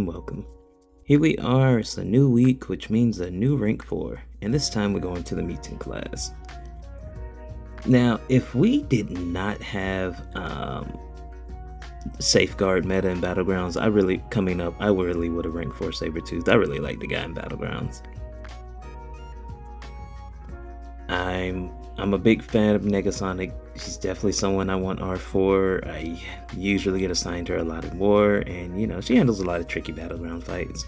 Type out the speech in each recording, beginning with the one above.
welcome. Here we are, it's a new week, which means a new rank 4, and this time we're going to the mutant class. Now, if we did not have safeguard meta in Battlegrounds, I really would have ranked 4 Sabretooth. I really like the guy in Battlegrounds. I'm a big fan of Negasonic. She's definitely someone I want R4. I usually get assigned her a lot in war, and you know, she handles a lot of tricky battleground fights.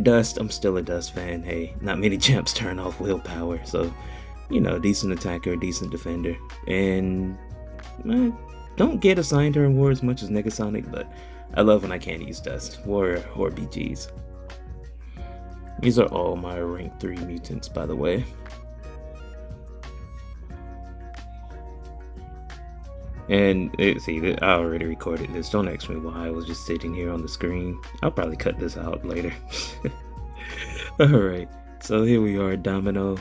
Dust, I'm still a Dust fan. Hey, not many champs turn off willpower, so you know, decent attacker, decent defender. And I don't get assigned her in war as much as Negasonic, but I love when I can use Dust or BGs. These are all my rank 3 mutants, by the way. And see, I already recorded this. Don't ask me why. I was just sitting here on the screen. I'll probably cut this out later. Alright, so here we are, Domino.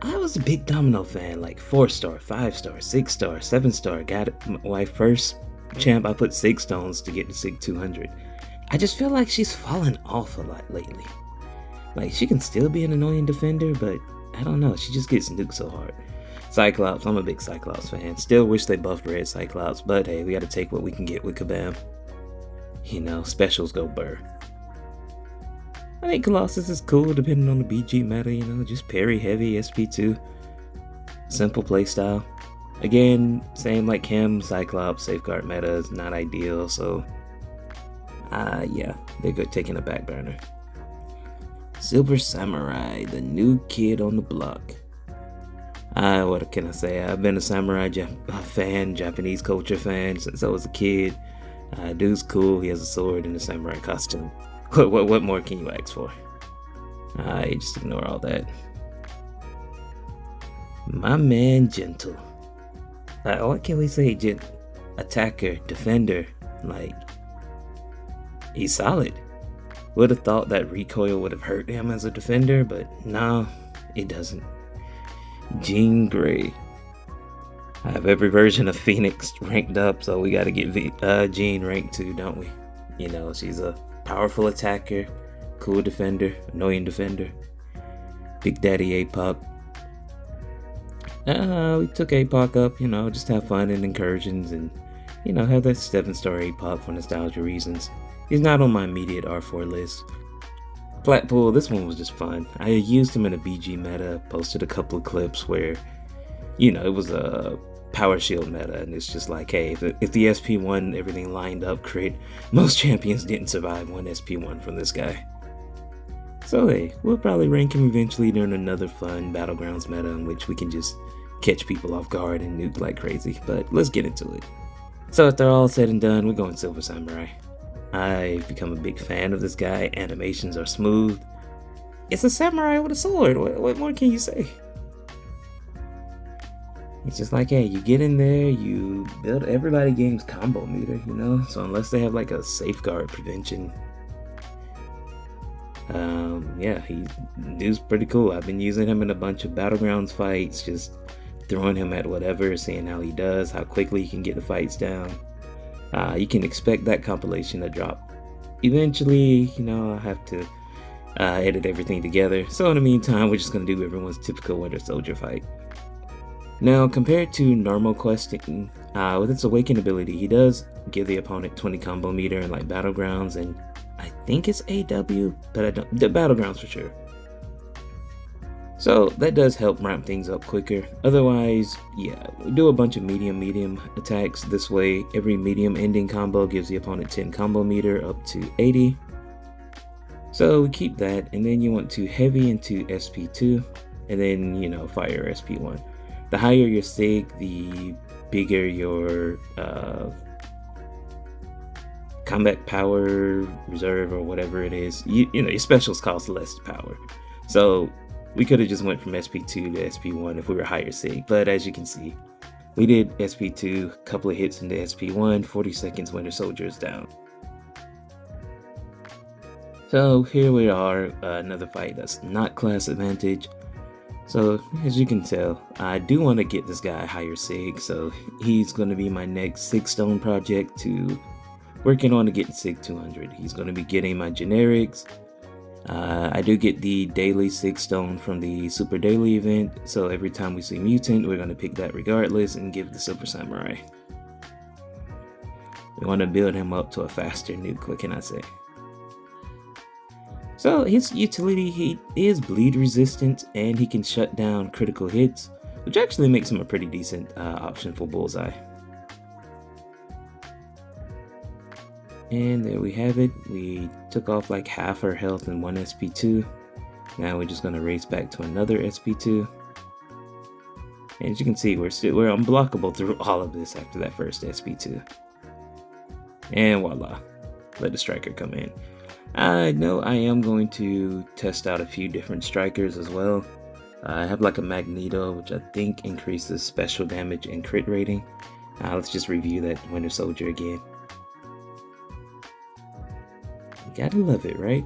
I was a big Domino fan, like 4-star, 5-star, 6-star, 7-star. Got it. My first champ, I put 6 stones to get to Sig 200. I just feel like she's fallen off a lot lately. Like, she can still be an annoying defender, but I don't know. She just gets nuked so hard. Cyclops, I'm a big Cyclops fan. Still wish they buffed Red Cyclops, but hey, we gotta take what we can get with Kabam. You know, specials go burr. I think Colossus is cool depending on the BG meta, you know, just parry heavy, SP2. Simple playstyle. Again, same like him, Cyclops, safeguard meta is not ideal, so yeah, they're good taking a back burner. Silver Samurai, the new kid on the block. What can I say? I've been a samurai fan, Japanese culture fan since I was a kid. Dude's cool. He has a sword and a samurai costume. What more can you ask for? Just ignore all that. My man, Gentle. What can we say? Attacker, defender. Like, he's solid. Would have thought that recoil would have hurt him as a defender, but no, it doesn't. Jean Grey. I have every version of Phoenix ranked up, so we gotta get Jean ranked too, don't we? You know, she's a powerful attacker, cool defender, annoying defender. Big Daddy APOC. We took APOC up, you know, just have fun in incursions and, you know, have that 7-star APOC for nostalgia reasons. He's not on my immediate R4 list. Flatpool, this one was just fun. I used him in a BG meta, posted a couple of clips where, you know, it was a power shield meta, and it's just like, hey, if the SP1, everything lined up, most champions didn't survive one SP1 from this guy. So hey, we'll probably rank him eventually during another fun Battlegrounds meta in which we can just catch people off guard and nuke like crazy, but let's get into it. So after all said and done, we're going Silver Samurai. I've become a big fan of this guy. Animations are smooth. It's a samurai with a sword. What more can you say? It's just like, hey, you get in there, you build. Everybody gains combo meter, you know? So unless they have like a safeguard prevention, yeah, dude's pretty cool. I've been using him in a bunch of Battlegrounds fights, just throwing him at whatever, seeing how he does, how quickly he can get the fights down. You can expect that compilation to drop. Eventually, you know, I'll have to edit everything together. So in the meantime, we're just going to do everyone's typical Winter Soldier fight. Now, compared to normal questing, with its Awaken ability, he does give the opponent 20 combo meter in like Battlegrounds, and I think it's AW, but I don't. The Battlegrounds for sure. So that does help ramp things up quicker. Otherwise, yeah, we do a bunch of medium attacks. This way, every medium ending combo gives the opponent 10 combo meter up to 80. So we keep that, and then you want to heavy into SP2, and then, you know, fire SP1. The higher your sig, the bigger your combat power reserve or whatever it is. You know, your specials cost less power. So we could have just went from SP2 to SP1 if we were higher sig, but as you can see, we did SP2, a couple of hits into SP1, 40 seconds Winter Soldier is down. So here we are, another fight that's not class advantage. So as you can tell, I do want to get this guy higher sig, so he's going to be my next 6 stone project to working on to getting SIG 200. He's going to be getting my generics. I do get the daily 6 stone from the Super Daily event, so every time we see mutant, we're going to pick that regardless and give the Super Samurai. We want to build him up to a faster nuke, what can I say? So his utility, he is bleed resistant and he can shut down critical hits, which actually makes him a pretty decent option for Bullseye. And there we have it. We took off like half our health in one SP2. Now we're just going to race back to another SP2. And as you can see, we're unblockable through all of this after that first SP2. And voila, let the striker come in. I know I am going to test out a few different strikers as well. I have like a Magneto, which I think increases special damage and crit rating. Let's just review that Winter Soldier again. Gotta love it, right?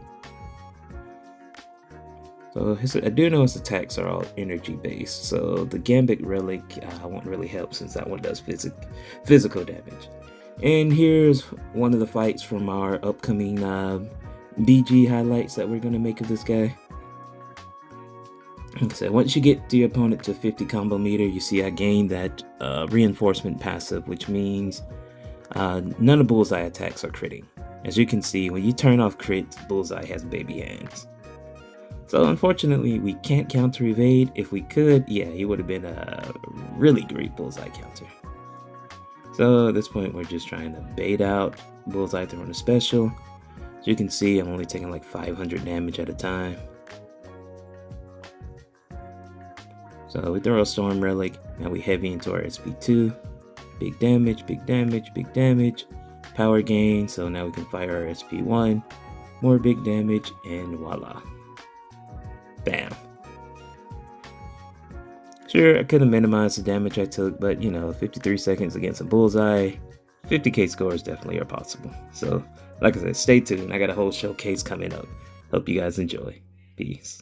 So I do know his attacks are all energy based, so the Gambit Relic won't really help since that one does physical damage. And here's one of the fights from our upcoming BG highlights that we're going to make of this guy. Like I said, once you get the opponent to 50 combo meter, you see I gained that reinforcement passive, which means none of Bullseye attacks are critting. As you can see, when you turn off crits, Bullseye has baby hands. So unfortunately, we can't counter evade. If we could, yeah, he would have been a really great Bullseye counter. So at this point, we're just trying to bait out Bullseye throwing a special. As you can see, I'm only taking like 500 damage at a time. So we throw a Storm Relic, now we heavy into our SP2. Big damage, big damage, big damage. Power gain, so now we can fire our SP1, more big damage, and voila. Bam. Sure, I could have minimized the damage I took, but you know, 53 seconds against a Bullseye, 50k scores definitely are possible. So, like I said, stay tuned. I got a whole showcase coming up. Hope you guys enjoy. Peace.